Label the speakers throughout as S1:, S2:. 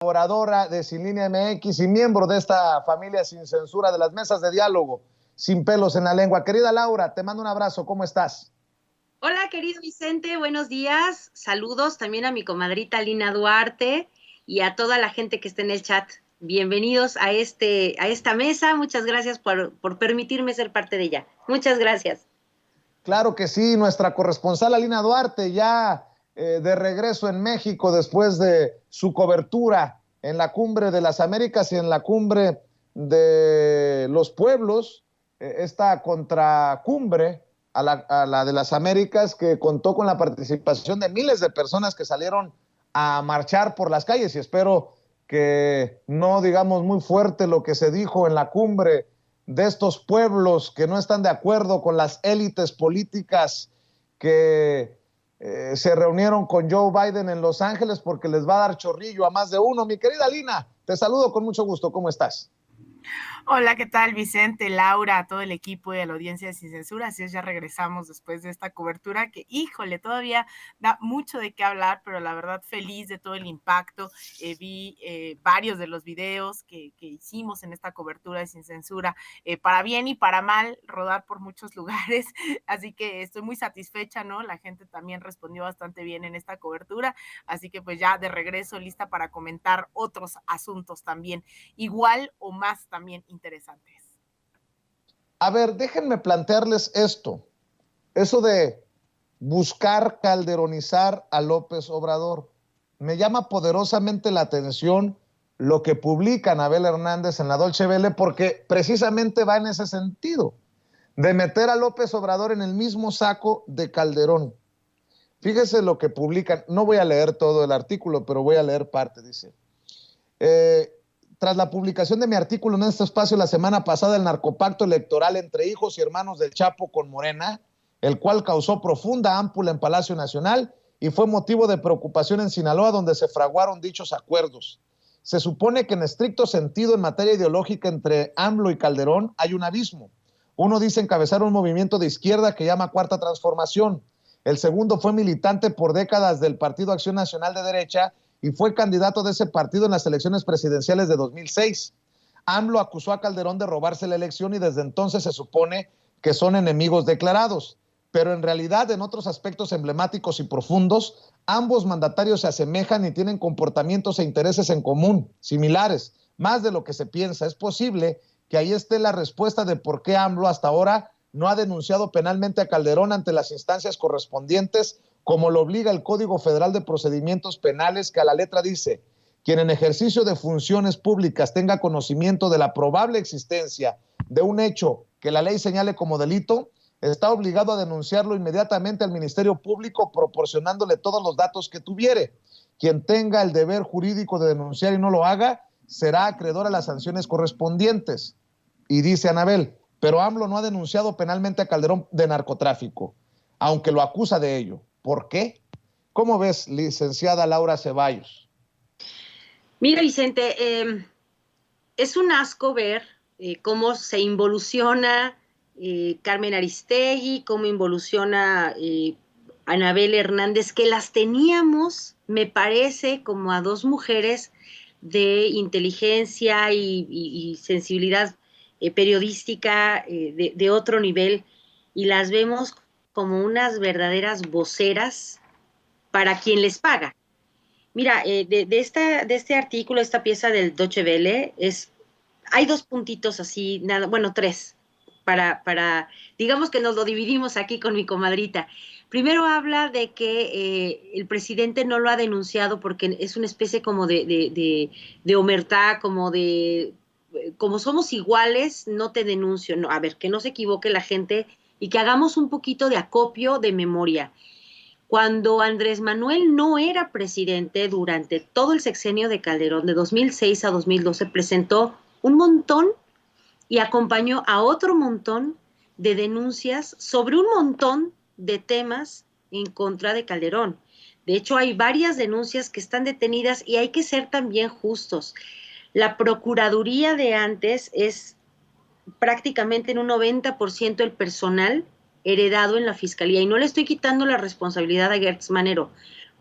S1: Colaboradora de Sin Línea MX y miembro de esta familia sin censura de las mesas de diálogo sin pelos en la lengua. Querida Laura, te mando un abrazo, ¿cómo estás?
S2: Hola, querido Vicente, buenos días. Saludos también a mi comadrita Lina Duarte y a toda la gente que está en el chat. Bienvenidos a esta mesa. Muchas gracias por permitirme ser parte de ella. Muchas gracias.
S1: Claro que sí, nuestra corresponsal Alina Duarte ya de regreso en México después de su cobertura en la Cumbre de las Américas y en la Cumbre de los Pueblos, esta contracumbre a la de las Américas que contó con la participación de miles de personas que salieron a marchar por las calles, y espero que no digamos muy fuerte lo que se dijo en la cumbre de estos pueblos que no están de acuerdo con las élites políticas que se reunieron con Joe Biden en Los Ángeles, porque les va a dar chorrillo a más de uno. Mi querida Lina, te saludo con mucho gusto. ¿Cómo estás?
S3: Hola, ¿qué tal, Vicente, Laura, a todo el equipo y a la audiencia de Sin Censura? Así es, ya regresamos después de esta cobertura que, híjole, todavía da mucho de qué hablar, pero la verdad feliz de todo el impacto. Vi varios de los videos que hicimos en esta cobertura de Sin Censura, para bien y para mal, rodar por muchos lugares, así que estoy muy satisfecha, ¿no? La gente también respondió bastante bien en esta cobertura, así que pues ya de regreso lista para comentar otros asuntos también, igual o más también interesantes.
S1: A ver, déjenme plantearles esto. Eso de buscar calderonizar a López Obrador. Me llama poderosamente la atención lo que publica Anabel Hernández en la Dolce Vele, porque precisamente va en ese sentido, de meter a López Obrador en el mismo saco de Calderón. Fíjese lo que publican. No voy a leer todo el artículo, pero voy a leer parte. Dice: tras la publicación de mi artículo en este espacio la semana pasada, el narcopacto electoral entre hijos y hermanos del Chapo con Morena, el cual causó profunda ámpula en Palacio Nacional y fue motivo de preocupación en Sinaloa, donde se fraguaron dichos acuerdos. Se supone que en estricto sentido, en materia ideológica, entre AMLO y Calderón hay un abismo. Uno dice encabezar un movimiento de izquierda que llama Cuarta Transformación. El segundo fue militante por décadas del Partido Acción Nacional de Derecha y fue candidato de ese partido en las elecciones presidenciales de 2006. AMLO acusó a Calderón de robarse la elección y desde entonces se supone que son enemigos declarados. Pero en realidad, en otros aspectos emblemáticos y profundos, ambos mandatarios se asemejan y tienen comportamientos e intereses en común, similares, más de lo que se piensa. Es posible que ahí esté la respuesta de por qué AMLO hasta ahora no ha denunciado penalmente a Calderón ante las instancias correspondientes, como lo obliga el Código Federal de Procedimientos Penales, que a la letra dice: quien en ejercicio de funciones públicas tenga conocimiento de la probable existencia de un hecho que la ley señale como delito, está obligado a denunciarlo inmediatamente al Ministerio Público, proporcionándole todos los datos que tuviere. Quien tenga el deber jurídico de denunciar y no lo haga, será acreedor a las sanciones correspondientes. Y dice Anabel: pero AMLO no ha denunciado penalmente a Calderón de narcotráfico, aunque lo acusa de ello. ¿Por qué? ¿Cómo ves, licenciada Laura Ceballos?
S2: Mira, Vicente, es un asco ver cómo se involuciona Carmen Aristegui, cómo involuciona Anabel Hernández, que las teníamos, me parece, como a dos mujeres de inteligencia y sensibilidad periodística de otro nivel, y las vemos como unas verdaderas voceras para quien les paga. Mira, de este artículo, esta pieza del Deutsche Welle, hay dos puntitos así, nada, bueno, tres, digamos que nos lo dividimos aquí con mi comadrita. Primero habla de que el presidente no lo ha denunciado porque es una especie como de omertá, como somos iguales, no te denuncio. No, a ver, que no se equivoque la gente y que hagamos un poquito de acopio de memoria. Cuando Andrés Manuel no era presidente durante todo el sexenio de Calderón, de 2006 a 2012, presentó un montón y acompañó a otro montón de denuncias sobre un montón de temas en contra de Calderón. De hecho, hay varias denuncias que están detenidas y hay que ser también justos. La Procuraduría de antes es prácticamente en un 90% el personal heredado en la Fiscalía. Y no le estoy quitando la responsabilidad a Gertz Manero,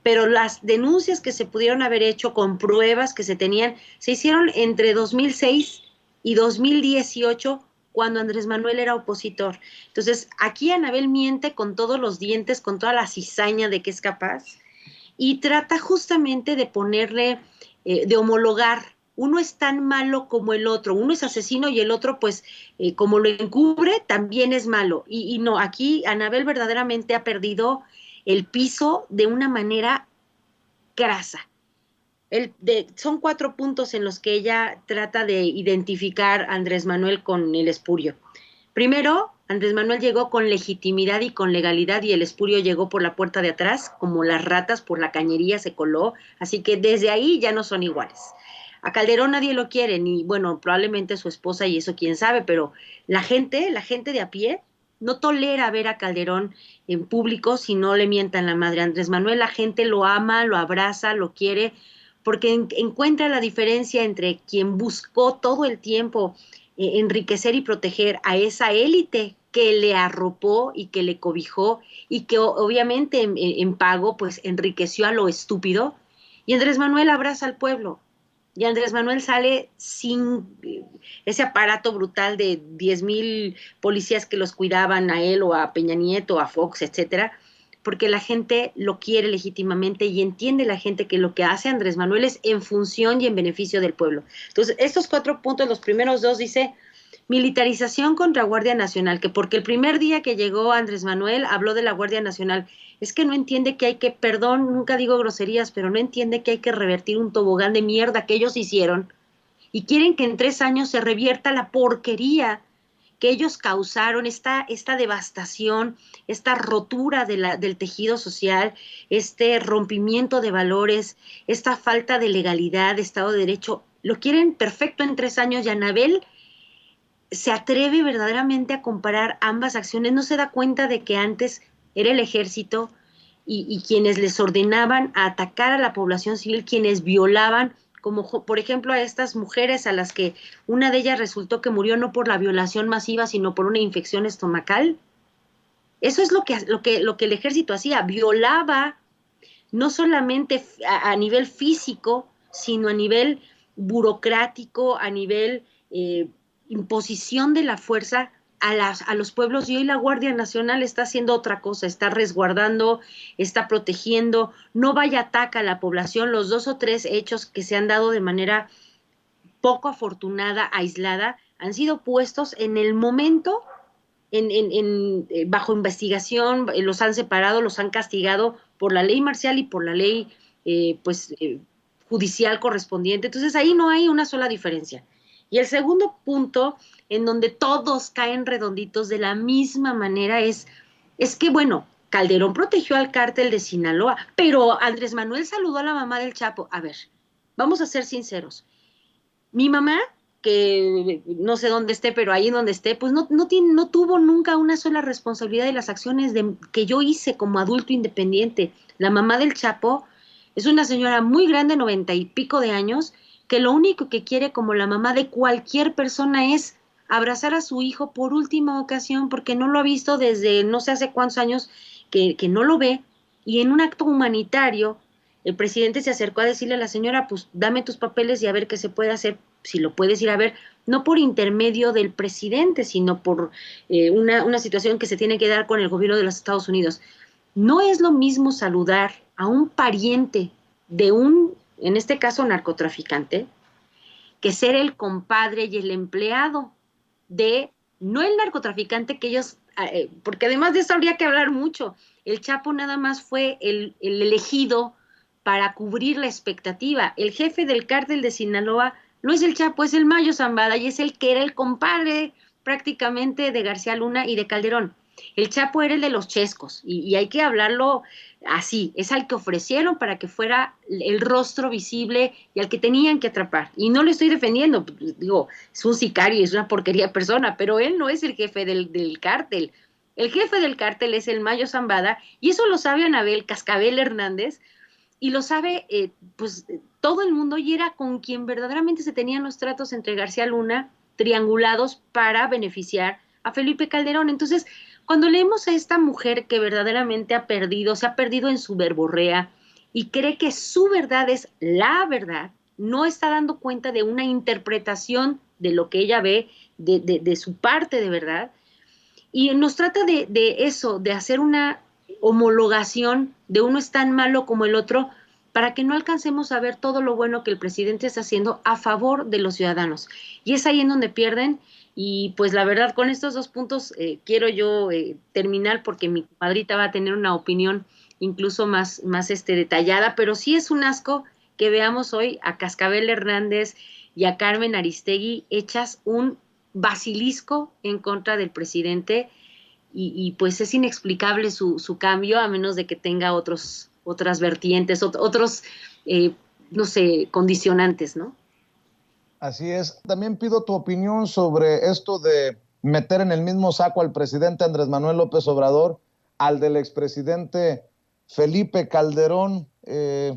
S2: pero las denuncias que se pudieron haber hecho con pruebas que se tenían, se hicieron entre 2006 y 2018, cuando Andrés Manuel era opositor. Entonces, aquí Anabel miente con todos los dientes, con toda la cizaña de que es capaz, y trata justamente de ponerle, de homologar. Uno es tan malo como el otro, uno es asesino y el otro, pues, como lo encubre, también es malo. Y no, aquí Anabel verdaderamente ha perdido el piso de una manera grasa. Son 4 puntos en los que ella trata de identificar a Andrés Manuel con el espurio. Primero, Andrés Manuel llegó con legitimidad y con legalidad y el espurio llegó por la puerta de atrás, como las ratas por la cañería se coló, así que desde ahí ya no son iguales. A Calderón nadie lo quiere, ni, bueno, probablemente su esposa y eso quién sabe, pero la gente de a pie no tolera ver a Calderón en público si no le mientan la madre. Andrés Manuel, la gente lo ama, lo abraza, lo quiere, porque encuentra la diferencia entre quien buscó todo el tiempo enriquecer y proteger a esa élite que le arropó y que le cobijó y que obviamente en pago pues enriqueció a lo estúpido, y Andrés Manuel abraza al pueblo. Y Andrés Manuel sale sin ese aparato brutal de 10,000 policías que los cuidaban a él o a Peña Nieto, a Fox, etcétera, porque la gente lo quiere legítimamente y entiende la gente que lo que hace Andrés Manuel es en función y en beneficio del pueblo. Entonces, estos 4 puntos, los primeros 2 dice militarización contra Guardia Nacional, que porque el primer día que llegó Andrés Manuel habló de la Guardia Nacional. Es que no entiende que hay que, perdón, nunca digo groserías, pero no entiende que hay que revertir un tobogán de mierda que ellos hicieron y quieren que en 3 años se revierta la porquería que ellos causaron, esta devastación, esta rotura del tejido social, este rompimiento de valores, esta falta de legalidad, de Estado de Derecho. Lo quieren perfecto en 3 años y Anabel se atreve verdaderamente a comparar ambas acciones, no se da cuenta de que antes era el ejército y quienes les ordenaban a atacar a la población civil, quienes violaban, como por ejemplo a estas mujeres a las que una de ellas resultó que murió no por la violación masiva, sino por una infección estomacal. Eso es lo que el ejército hacía, violaba no solamente a nivel físico, sino a nivel burocrático, a nivel imposición de la fuerza a los pueblos, y hoy la Guardia Nacional está haciendo otra cosa, está resguardando, está protegiendo, no vaya ataque a la población. Los 2 o 3 hechos que se han dado de manera poco afortunada, aislada, han sido puestos en el momento, bajo investigación, los han separado, los han castigado por la ley marcial y por la ley judicial correspondiente. Entonces ahí no hay una sola diferencia. Y el segundo punto, en donde todos caen redonditos de la misma manera, es que, bueno, Calderón protegió al cártel de Sinaloa, pero Andrés Manuel saludó a la mamá del Chapo. A ver, vamos a ser sinceros. Mi mamá, que no sé dónde esté, pero ahí en donde esté, pues no tuvo nunca una sola responsabilidad de las acciones que yo hice como adulto independiente. La mamá del Chapo es una señora muy grande, 90 y pico de años, que lo único que quiere, como la mamá de cualquier persona, es abrazar a su hijo por última ocasión, porque no lo ha visto desde no sé hace cuántos años que no lo ve, y en un acto humanitario el presidente se acercó a decirle a la señora, pues dame tus papeles y a ver qué se puede hacer, si lo puedes ir a ver, no por intermedio del presidente, sino por una situación que se tiene que dar con el gobierno de los Estados Unidos. No es lo mismo saludar a un pariente de un, en este caso, narcotraficante, que ser el compadre y el empleado de, no el narcotraficante que ellos, porque además de eso habría que hablar mucho. El Chapo nada más fue el elegido para cubrir la expectativa. El jefe del cártel de Sinaloa no es el Chapo, es el Mayo Zambada, y es el que era el compadre prácticamente de García Luna y de Calderón. El Chapo era el de los chescos, y hay que hablarlo así, es al que ofrecieron para que fuera el rostro visible y al que tenían que atrapar. Y no le estoy defendiendo, digo, es un sicario, es una porquería de persona, pero él no es el jefe del cártel. El jefe del cártel es el Mayo Zambada, y eso lo sabe Anabel Cascabel Hernández, y lo sabe pues todo el mundo, y era con quien verdaderamente se tenían los tratos entre García Luna, triangulados para beneficiar a Felipe Calderón. Entonces, cuando leemos a esta mujer que verdaderamente se ha perdido en su verborrea y cree que su verdad es la verdad, no está dando cuenta de una interpretación de lo que ella ve, de su parte de verdad, y nos trata de eso, de hacer una homologación de uno es tan malo como el otro, para que no alcancemos a ver todo lo bueno que el presidente está haciendo a favor de los ciudadanos. Y es ahí en donde pierden. Y pues la verdad, con estos dos puntos quiero yo terminar, porque mi padrita va a tener una opinión incluso más detallada, pero sí es un asco que veamos hoy a Cascabel Hernández y a Carmen Aristegui hechas un basilisco en contra del presidente, y pues es inexplicable su cambio, a menos de que tenga otras vertientes, otros, no sé, condicionantes, ¿no?
S1: Así es. También pido tu opinión sobre esto de meter en el mismo saco al presidente Andrés Manuel López Obrador, al del expresidente Felipe Calderón. De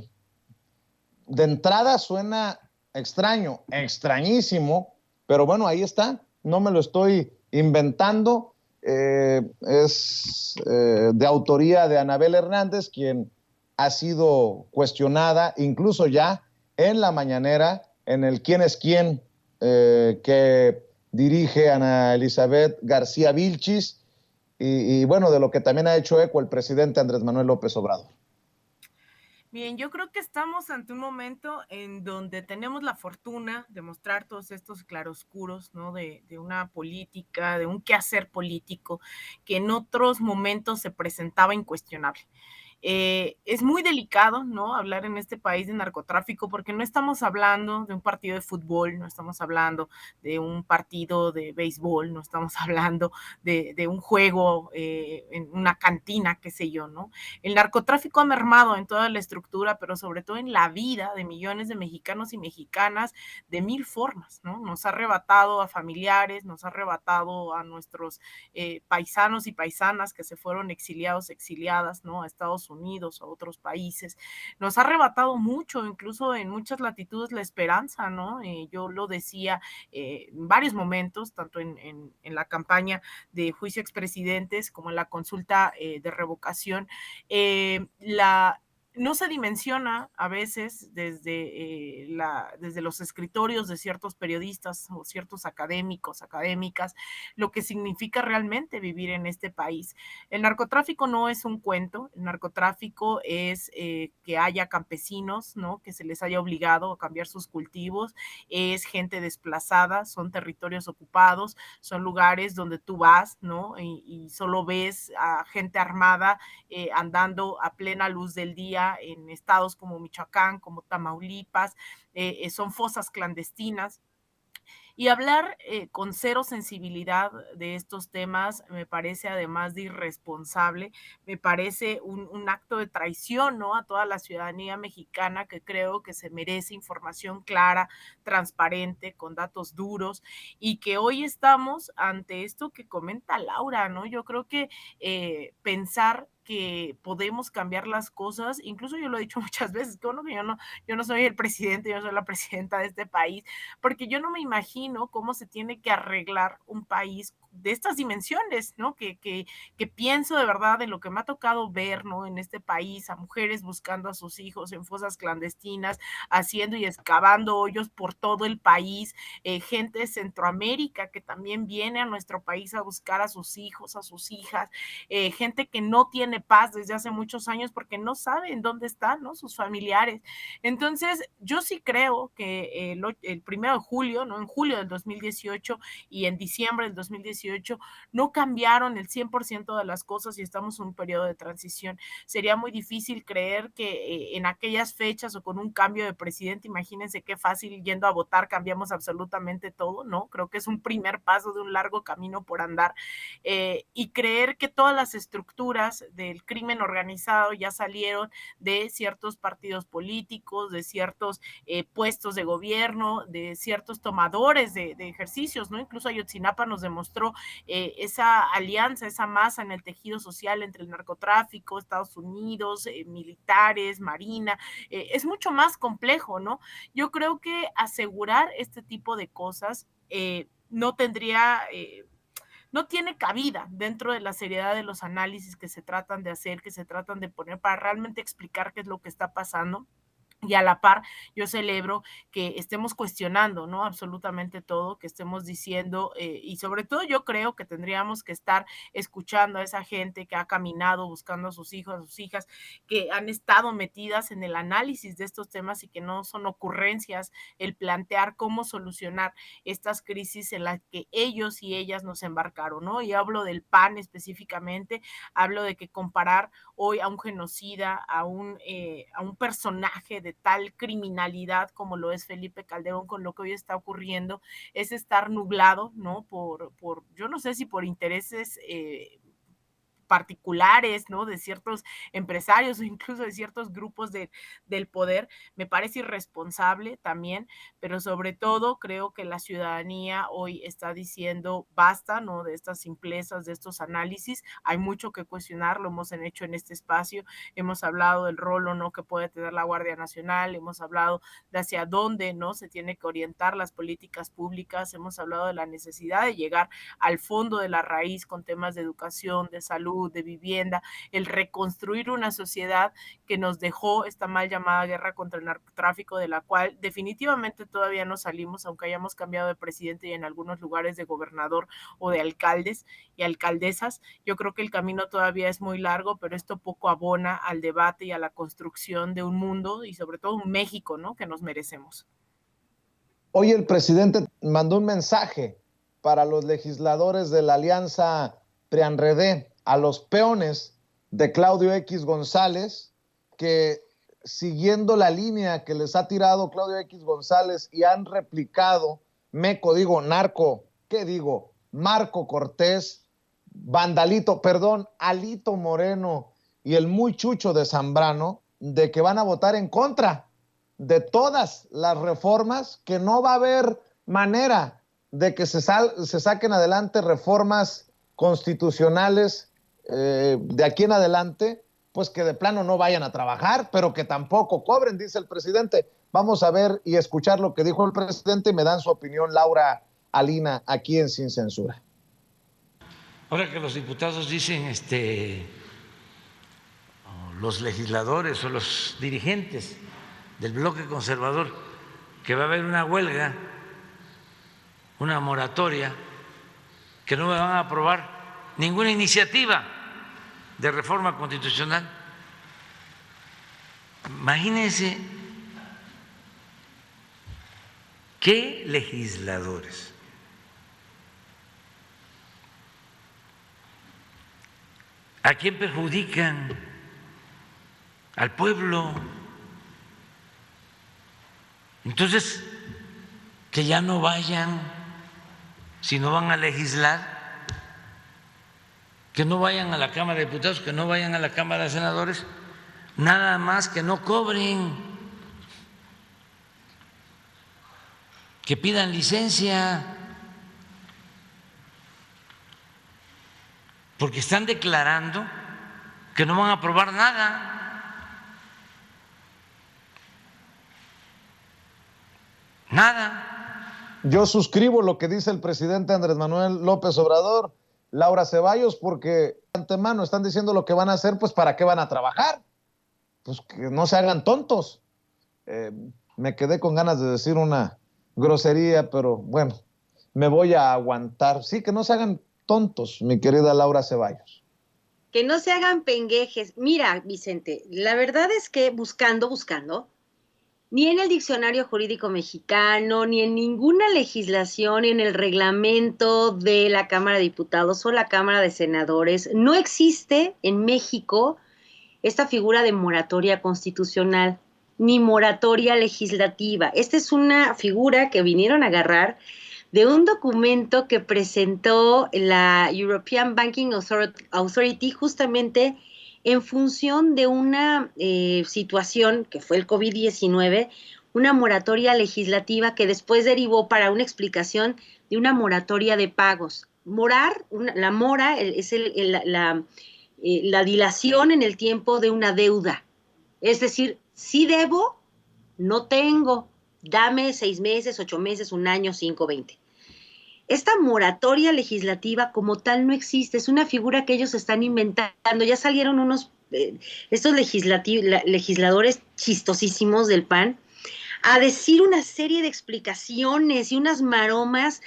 S1: entrada suena extraño, extrañísimo, pero bueno, ahí está. No me lo estoy inventando. Es de autoría de Anabel Hernández, quien ha sido cuestionada incluso ya en la mañanera, en el quién es quién, que dirige Ana Elizabeth García Vilchis, y bueno, de lo que también ha hecho eco el presidente Andrés Manuel López Obrador.
S3: Bien, yo creo que estamos ante un momento en donde tenemos la fortuna de mostrar todos estos claroscuros, ¿no? De una política, de un quehacer político que en otros momentos se presentaba incuestionable. Es muy delicado, ¿no? Hablar en este país de narcotráfico, porque no estamos hablando de un partido de fútbol, no estamos hablando de un partido de béisbol, no estamos hablando de un juego en una cantina, qué sé yo, ¿no? El narcotráfico ha mermado en toda la estructura, pero sobre todo en la vida de millones de mexicanos y mexicanas de mil formas, ¿no? Nos ha arrebatado a familiares, nos ha arrebatado a nuestros paisanos y paisanas que se fueron exiliados, exiliadas, ¿no? A Estados Unidos, a otros países. Nos ha arrebatado mucho, incluso en muchas latitudes, la esperanza, ¿no? Yo lo decía en varios momentos, tanto en la campaña de juicio expresidentes como en la consulta de revocación, no se dimensiona a veces desde los escritorios de ciertos periodistas o ciertos académicos, académicas, lo que significa realmente vivir en este país. El narcotráfico no es un cuento, el narcotráfico es que haya campesinos, ¿no? Que se les haya obligado a cambiar sus cultivos, es gente desplazada, son territorios ocupados, son lugares donde tú vas, ¿no? Y solo ves a gente armada andando a plena luz del día en estados como Michoacán, como Tamaulipas, son fosas clandestinas. Y hablar con cero sensibilidad de estos temas me parece, además de irresponsable, me parece un acto de traición, ¿no? A toda la ciudadanía mexicana, que creo que se merece información clara, transparente, con datos duros, y que hoy estamos ante esto que comenta Laura, ¿no? Yo creo que pensar que podemos cambiar las cosas, incluso yo lo he dicho muchas veces, que bueno, que yo no soy el presidente, yo soy la presidenta de este país, porque yo no me imagino cómo se tiene que arreglar un país de estas dimensiones, ¿no? Que pienso de verdad en lo que me ha tocado ver, ¿no? En este país, a mujeres buscando a sus hijos en fosas clandestinas, haciendo y excavando hoyos por todo el país, gente de Centroamérica que también viene a nuestro país a buscar a sus hijos, a sus hijas, gente que no tiene paz desde hace muchos años porque no saben dónde están, ¿no? Sus familiares. Entonces, yo sí creo que el 1 de julio, ¿no? En julio del 2018 y en diciembre del 2018, no cambiaron el 100% de las cosas y estamos en un periodo de transición. Sería muy difícil creer que en aquellas fechas o con un cambio de presidente, imagínense qué fácil yendo a votar cambiamos absolutamente todo, ¿no? Creo que es un primer paso de un largo camino por andar, y creer que todas las estructuras del crimen organizado ya salieron de ciertos partidos políticos, de ciertos puestos de gobierno, de ciertos tomadores de ejercicios, ¿no? Incluso Ayotzinapa nos demostró esa alianza, esa masa en el tejido social entre el narcotráfico, Estados Unidos, militares, Marina, es mucho más complejo, ¿no? Yo creo que asegurar este tipo de cosas no tendría no tiene cabida dentro de la seriedad de los análisis que se tratan de hacer, que se tratan de poner para realmente explicar qué es lo que está pasando. Y a la par, yo celebro que estemos cuestionando, ¿no? Absolutamente todo, que estemos diciendo, y sobre todo yo creo que tendríamos que estar escuchando a esa gente que ha caminado buscando a sus hijos, a sus hijas, que han estado metidas en el análisis de estos temas y que no son ocurrencias el plantear cómo solucionar estas crisis en las que ellos y ellas nos embarcaron, ¿no? Y hablo del PAN específicamente, hablo de que comparar hoy a un genocida, a un personaje de tal criminalidad como lo es Felipe Calderón con lo que hoy está ocurriendo, es estar nublado, ¿no? Yo no sé si por intereses particulares, ¿no? De ciertos empresarios o incluso de ciertos grupos del poder, me parece irresponsable también, pero sobre todo creo que la ciudadanía hoy está diciendo basta, ¿no? De estas simplezas, de estos análisis, hay mucho que cuestionar, lo hemos hecho en este espacio, hemos hablado del rol o no que puede tener la Guardia Nacional, hemos hablado de hacia dónde, ¿no? Se tiene que orientar las políticas públicas, hemos hablado de la necesidad de llegar al fondo de la raíz con temas de educación, de salud, de vivienda, el reconstruir una sociedad que nos dejó esta mal llamada guerra contra el narcotráfico, de la cual definitivamente todavía no salimos, aunque hayamos cambiado de presidente y en algunos lugares de gobernador o de alcaldes y alcaldesas. Yo creo que el camino todavía es muy largo, pero esto poco abona al debate y a la construcción de un mundo y sobre todo un México, ¿no? Que nos merecemos.
S1: Hoy el presidente mandó un mensaje para los legisladores de la alianza PRIAN-RD, a los peones de Claudio X González, que siguiendo la línea que les ha tirado Claudio X González y han replicado Marco Cortés, Alito Moreno y el muy chucho de Zambrano, de que van a votar en contra de todas las reformas, que no va a haber manera de que se saquen adelante reformas constitucionales de aquí en adelante, pues que de plano no vayan a trabajar, pero que tampoco cobren, dice el presidente. Vamos a ver y escuchar lo que dijo el presidente y me dan su opinión Laura, Alina, aquí en Sin Censura.
S4: Ahora que los diputados dicen, los legisladores o los dirigentes del bloque conservador, que va a haber una huelga, una moratoria, que no van a aprobar ninguna iniciativa de reforma constitucional. Imagínense qué legisladores. ¿A quién perjudican? Al pueblo. Entonces, que ya no vayan, si no van a legislar, que no vayan a la Cámara de Diputados, que no vayan a la Cámara de Senadores, nada más que no cobren, que pidan licencia, porque están declarando que no van a aprobar nada. Nada.
S1: Yo suscribo lo que dice el presidente Andrés Manuel López Obrador, Laura Ceballos, porque de antemano están diciendo lo que van a hacer, pues ¿para qué van a trabajar? Pues que no se hagan tontos. Me quedé con ganas de decir una grosería, pero bueno, me voy a aguantar. Sí, que no se hagan tontos, mi querida Laura Ceballos.
S2: Que no se hagan penguejes. Mira, Vicente, la verdad es que buscando, ni en el Diccionario Jurídico Mexicano, ni en ninguna legislación, ni en el reglamento de la Cámara de Diputados o la Cámara de Senadores, no existe en México esta figura de moratoria constitucional, ni moratoria legislativa. Esta es una figura que vinieron a agarrar de un documento que presentó la European Banking Authority justamente en función de una situación que fue el COVID-19, una moratoria legislativa que después derivó para una explicación de una moratoria de pagos. La mora es la dilación en el tiempo de una deuda. Es decir, si debo, no tengo, dame 6 meses, 8 meses, 1 año, 5, 20. esta moratoria legislativa como tal no existe, es una figura que ellos están inventando. Ya salieron estos legisladores chistosísimos del PAN a decir una serie de explicaciones y unas maromas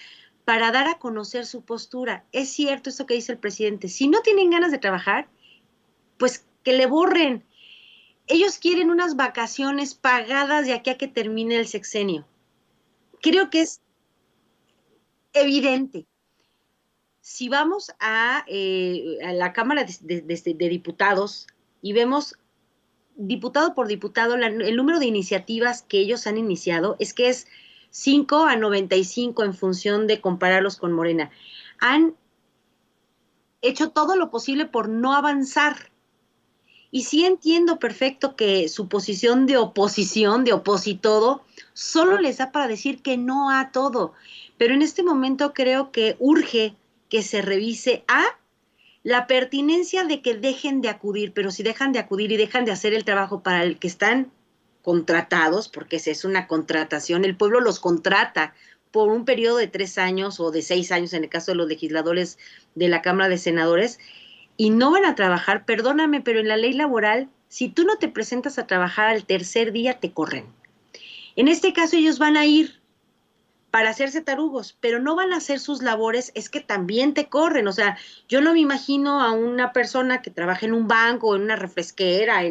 S2: para dar a conocer su postura. Es cierto esto que dice el presidente, si no tienen ganas de trabajar, pues que le borren. Ellos quieren unas vacaciones pagadas de aquí a que termine el sexenio. Creo que es evidente. Si vamos a la Cámara de Diputados y vemos diputado por diputado, el número de iniciativas que ellos han iniciado es que es 5-95 en función de compararlos con Morena. Han hecho todo lo posible por no avanzar. Y sí entiendo perfecto que su posición de oposición, de opositodo, solo les da para decir que no a todo. Pero en este momento creo que urge que se revise la pertinencia de que dejen de acudir, pero si dejan de acudir y dejan de hacer el trabajo para el que están contratados, porque esa es una contratación, el pueblo los contrata por un periodo de 3 años o de 6 años en el caso de los legisladores de la Cámara de Senadores, y no van a trabajar, perdóname, pero en la ley laboral, si tú no te presentas a trabajar al tercer día, te corren. En este caso ellos van a ir para hacerse tarugos, pero no van a hacer sus labores, es que también te corren. O sea, yo no me imagino a una persona que trabaja en un banco, en una refresquera,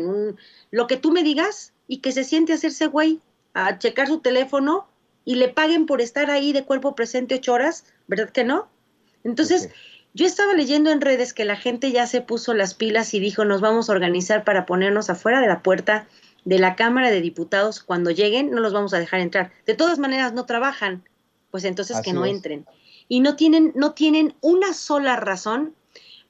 S2: lo que tú me digas, y que se siente a hacerse güey, a checar su teléfono y le paguen por estar ahí de cuerpo presente 8 horas, ¿verdad que no? Entonces, yo estaba leyendo en redes que la gente ya se puso las pilas y dijo, nos vamos a organizar para ponernos afuera de la puerta de la Cámara de Diputados. Cuando lleguen, no los vamos a dejar entrar. De todas maneras, no trabajan, pues entonces que no entren. Y no tienen una sola razón.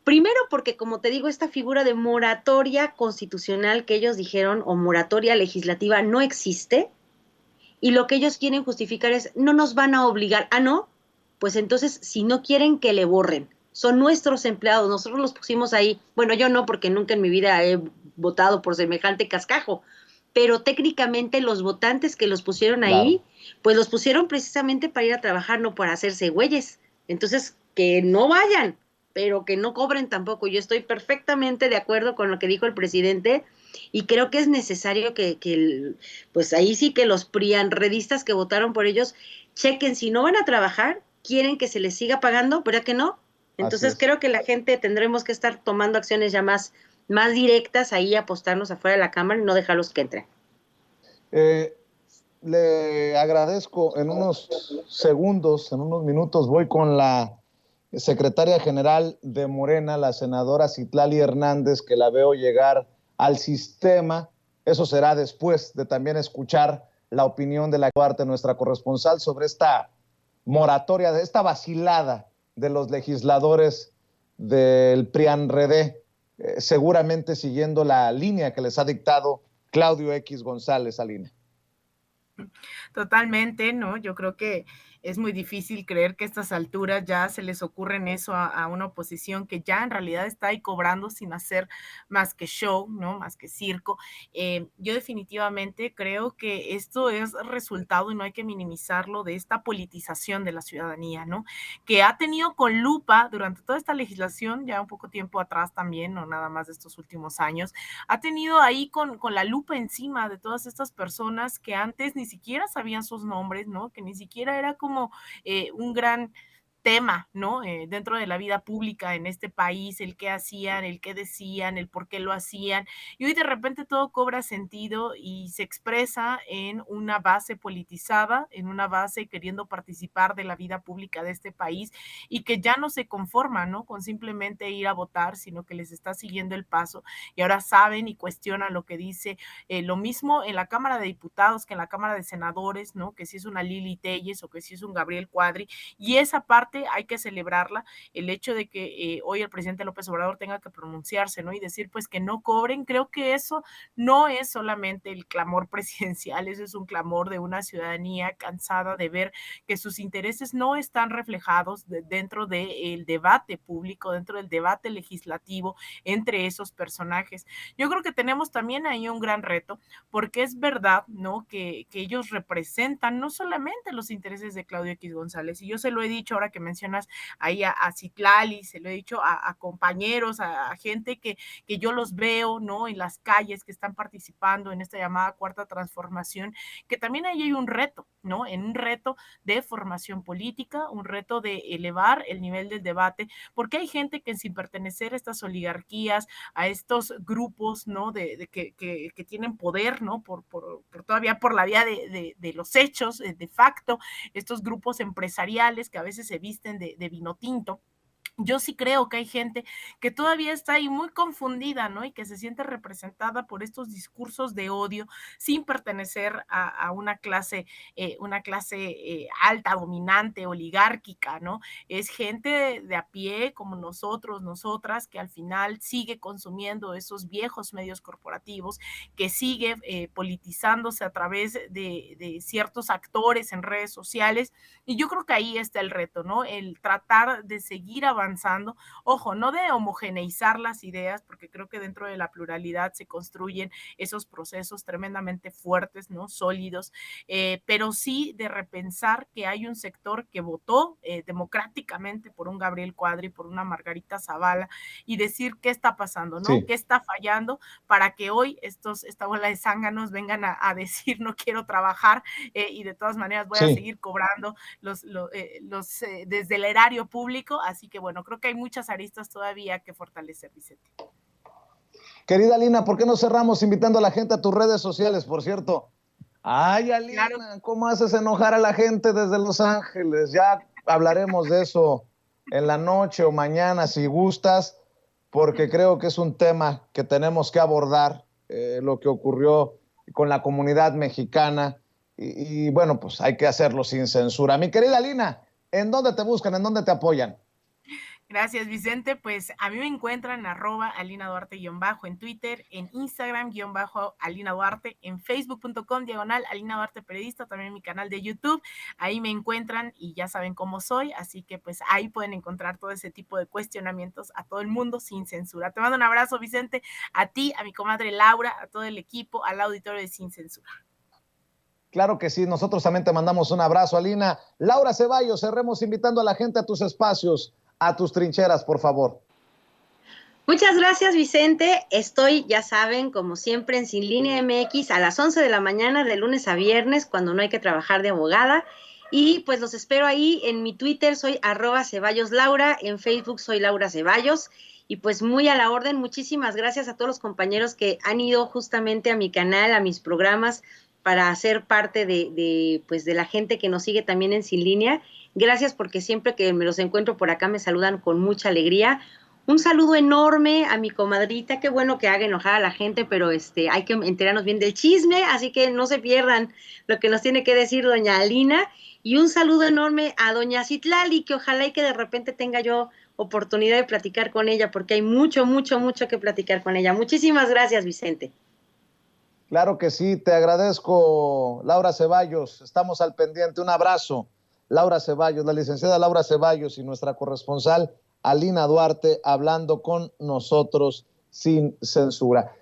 S2: Primero porque, como te digo, esta figura de moratoria constitucional que ellos dijeron, o moratoria legislativa, no existe. Y lo que ellos quieren justificar es, no nos van a obligar. Ah, ¿no? Pues entonces, si no quieren, que le borren. Son nuestros empleados, nosotros los pusimos ahí. Bueno, yo no, porque nunca en mi vida he votado por semejante cascajo. Pero técnicamente los votantes que los pusieron ahí, pues los pusieron precisamente para ir a trabajar, no para hacerse güeyes. Entonces, que no vayan, pero que no cobren tampoco. Yo estoy perfectamente de acuerdo con lo que dijo el presidente y creo que es necesario pues ahí sí que los prianredistas que votaron por ellos chequen si no van a trabajar, quieren que se les siga pagando, ¿verdad que no? Entonces creo que la gente tendremos que estar tomando acciones ya más directas ahí, apostarnos afuera de la Cámara y no dejarlos que entren.
S1: Le agradezco. En unos segundos, en unos minutos, voy con la secretaria general de Morena, la senadora Citlali Hernández, que la veo llegar al sistema. Eso será después de también escuchar la opinión de la Duarte, nuestra corresponsal, sobre esta moratoria, de esta vacilada de los legisladores del PRIAN-RD, seguramente siguiendo la línea que les ha dictado Claudio X González Salina.
S3: Totalmente, ¿no? Yo creo que es muy difícil creer que a estas alturas ya se les ocurren eso a una oposición que ya en realidad está ahí cobrando sin hacer más que show, ¿no? Más que circo. Yo definitivamente creo que esto es resultado, y no hay que minimizarlo, de esta politización de la ciudadanía, ¿no? Que ha tenido con lupa durante toda esta legislación, ya un poco tiempo atrás también, no nada más de estos últimos años, ha tenido ahí con la lupa encima de todas estas personas que antes ni siquiera sabían sus nombres, ¿no? Que ni siquiera era como un gran tema, ¿no? Dentro de la vida pública en este país, el qué hacían, el qué decían, el por qué lo hacían, y hoy de repente todo cobra sentido y se expresa en una base politizada, en una base queriendo participar de la vida pública de este país y que ya no se conforma, ¿no? Con simplemente ir a votar, sino que les está siguiendo el paso y ahora saben y cuestionan lo que dice, lo mismo en la Cámara de Diputados que en la Cámara de Senadores, ¿no? Que si es una Lili Telles o que si es un Gabriel Cuadri, y esa parte hay que celebrarla, el hecho de que hoy el presidente López Obrador tenga que pronunciarse, ¿no? Y decir pues que no cobren. Creo que eso no es solamente el clamor presidencial, eso es un clamor de una ciudadanía cansada de ver que sus intereses no están reflejados dentro del debate público, dentro del debate legislativo entre esos personajes. Yo creo que tenemos también ahí un gran reto, porque es verdad, ¿no? Que ellos representan no solamente los intereses de Claudio X González, y yo se lo he dicho ahora que mencionas ahí a Citlali, se lo he dicho a compañeros, a gente que yo los veo, ¿no? En las calles que están participando en esta llamada cuarta transformación, que también ahí hay un reto, ¿no? En un reto de formación política, un reto de elevar el nivel del debate, porque hay gente que sin pertenecer a estas oligarquías, a estos grupos, ¿no? Que tienen poder, ¿no? Todavía por la vía de los hechos, de facto, estos grupos empresariales que a veces se visten de vino tinto. Yo sí creo que hay gente que todavía está ahí muy confundida, ¿no? Y que se siente representada por estos discursos de odio sin pertenecer a una clase alta, dominante, oligárquica, ¿no? Es gente de a pie como nosotros, nosotras, que al final sigue consumiendo esos viejos medios corporativos, que sigue politizándose a través de ciertos actores en redes sociales. Y yo creo que ahí está el reto, ¿no? El tratar de seguir avanzando, ojo, no de homogeneizar las ideas, porque creo que dentro de la pluralidad se construyen esos procesos tremendamente fuertes, ¿no? Sólidos, pero sí de repensar que hay un sector que votó democráticamente por un Gabriel Cuadri, por una Margarita Zavala, y decir qué está pasando, ¿no? Sí. ¿Qué está fallando para que hoy esta bola de zánganos vengan a decir no quiero trabajar y de todas maneras voy a seguir cobrando desde el erario público? Así que bueno, creo que hay muchas aristas todavía que fortalecer, Vicente.
S1: Querida Alina, ¿por qué no cerramos invitando a la gente a tus redes sociales, por cierto? Ay, Alina, claro. ¿Cómo haces enojar a la gente desde Los Ángeles? Ya hablaremos de eso en la noche o mañana, si gustas, porque creo que es un tema que tenemos que abordar, lo que ocurrió con la comunidad mexicana, y bueno, pues hay que hacerlo sin censura. Mi querida Alina, ¿en dónde te buscan? ¿En dónde te apoyan?
S3: Gracias, Vicente. Pues a mí me encuentran @Alina Duarte_ en Twitter, en Instagram _Alina Duarte, en facebook.com/Alina Duarte Periodista, también mi canal de YouTube. Ahí me encuentran y ya saben cómo soy, así que pues ahí pueden encontrar todo ese tipo de cuestionamientos a todo el mundo sin censura. Te mando un abrazo, Vicente, a ti, a mi comadre Laura, a todo el equipo, al auditorio de Sin Censura.
S1: Claro que sí, nosotros también te mandamos un abrazo, Alina. Laura Ceballos, cerremos invitando a la gente a tus espacios, a tus trincheras, por favor.
S2: Muchas gracias, Vicente. Estoy, ya saben, como siempre, en Sin Línea MX a las 11 de la mañana, de lunes a viernes, cuando no hay que trabajar de abogada. Y pues los espero ahí. En mi Twitter soy @CeballosLaura, en Facebook soy Laura Ceballos. Y pues muy a la orden, muchísimas gracias a todos los compañeros que han ido justamente a mi canal, a mis programas, para ser parte de la gente que nos sigue también en Sin Línea. Gracias, porque siempre que me los encuentro por acá me saludan con mucha alegría. Un saludo enorme a mi comadrita, qué bueno que haga enojar a la gente, pero hay que enterarnos bien del chisme, así que no se pierdan lo que nos tiene que decir doña Alina. Y un saludo enorme a doña Citlali, que ojalá y que de repente tenga yo oportunidad de platicar con ella, porque hay mucho, mucho, mucho que platicar con ella. Muchísimas gracias, Vicente.
S1: Claro que sí, te agradezco, Laura Ceballos. Estamos al pendiente. Un abrazo. Laura Ceballos, la licenciada Laura Ceballos y nuestra corresponsal Alina Duarte hablando con nosotros sin censura.